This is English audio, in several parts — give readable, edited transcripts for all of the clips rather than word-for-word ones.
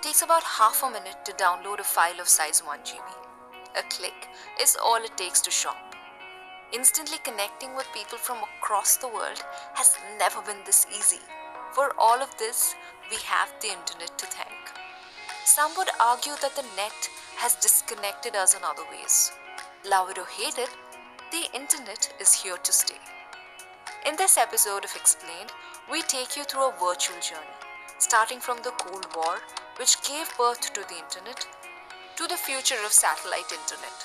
takes about half a minute to download a file of size 1 GB. A click is all it takes to shop. Instantly connecting with people from across the world has never been this easy. For all of this, we have the internet to thank. Some would argue that the net has disconnected us in other ways. Love it or hate it, the internet is here to stay. In this episode of Explained, we take you through a virtual journey, starting from the Cold War, which gave birth to the internet, to the future of satellite internet.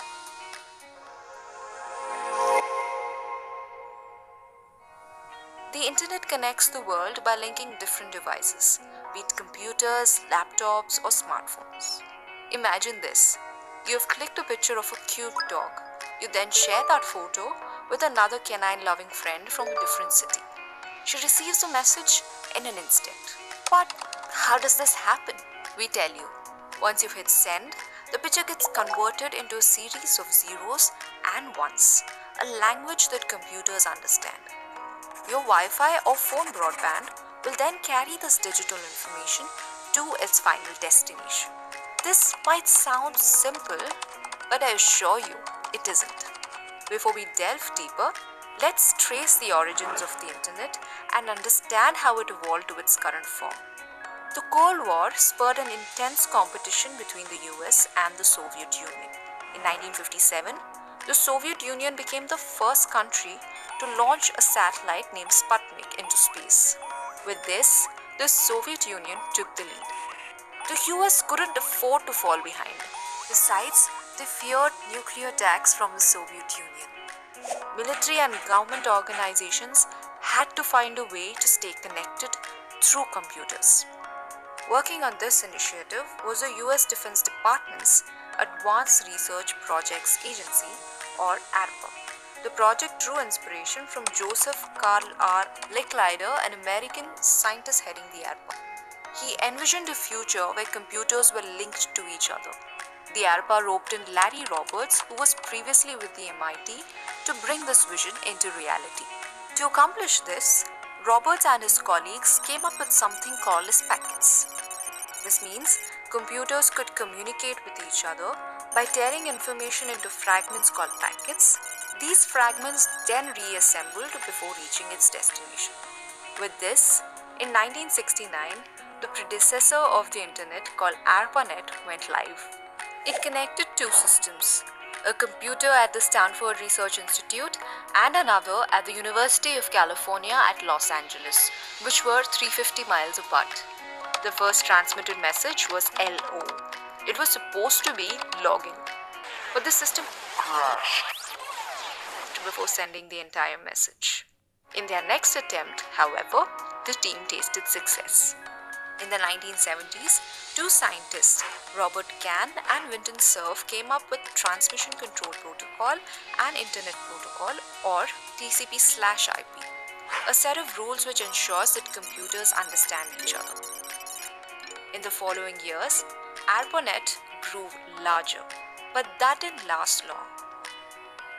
The internet connects the world by linking different devices, be it computers, laptops, or smartphones. Imagine this. You have clicked a picture of a cute dog. You then share that photo with another canine-loving friend from a different city. She receives a message in an instant. But how does this happen? We tell you. Once you hit send, the picture gets converted into a series of zeros and ones, a language that computers understand. Your Wi-Fi or phone broadband will then carry this digital information to its final destination. This might sound simple, but I assure you, it isn't. Before we delve deeper, let's trace the origins of the internet and understand how it evolved to its current form. The Cold War spurred an intense competition between the US and the Soviet Union. In 1957, the Soviet Union became the first country to launch a satellite named Sputnik into space. With this, the Soviet Union took the lead. The US couldn't afford to fall behind. Besides, they feared nuclear attacks from the Soviet Union. Military and government organizations had to find a way to stay connected through computers. Working on this initiative was the US Defense Department's Advanced Research Projects Agency, or ARPA. The project drew inspiration from Joseph Carl R. Licklider, an American scientist heading the ARPA. He envisioned a future where computers were linked to each other. The ARPA roped in Larry Roberts, who was previously with the MIT, to bring this vision into reality. To accomplish this, Roberts and his colleagues came up with something called as packets. This means computers could communicate with each other by tearing information into fragments called packets. These fragments then reassembled before reaching its destination. With this, in 1969, the predecessor of the internet called ARPANET went live. It connected two systems, a computer at the Stanford Research Institute and another at the University of California at Los Angeles, which were 350 miles apart. The first transmitted message was LO. It was supposed to be login, but the system crashed before sending the entire message. In their next attempt, however, the team tasted success. In the 1970s, two scientists, Robert Kahn and Vinton Cerf, came up with Transmission Control Protocol and Internet Protocol, or TCP/IP, a set of rules which ensures that computers understand each other. In the following years, ARPANET grew larger, but that didn't last long.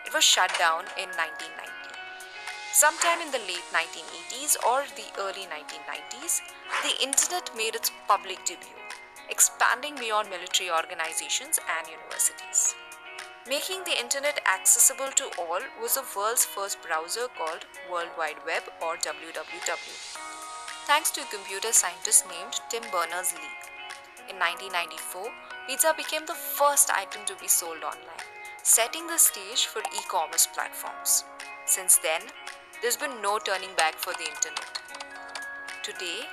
It was shut down in 1990. Sometime in the late 1980s or the early 1990s, the internet made its public debut, expanding beyond military organizations and universities. Making the internet accessible to all was the world's first browser called World Wide Web, or WWW, thanks to a computer scientist named Tim Berners-Lee. In 1994, pizza became the first item to be sold online, setting the stage for e-commerce platforms. Since then, there's been no turning back for the internet. Today,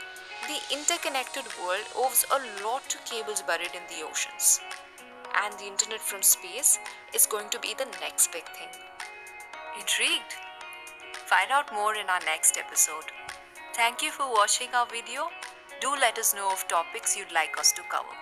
the interconnected world owes a lot to cables buried in the oceans. And the internet from space is going to be the next big thing. Intrigued? Find out more in our next episode. Thank you for watching our video. Do let us know of topics you'd like us to cover.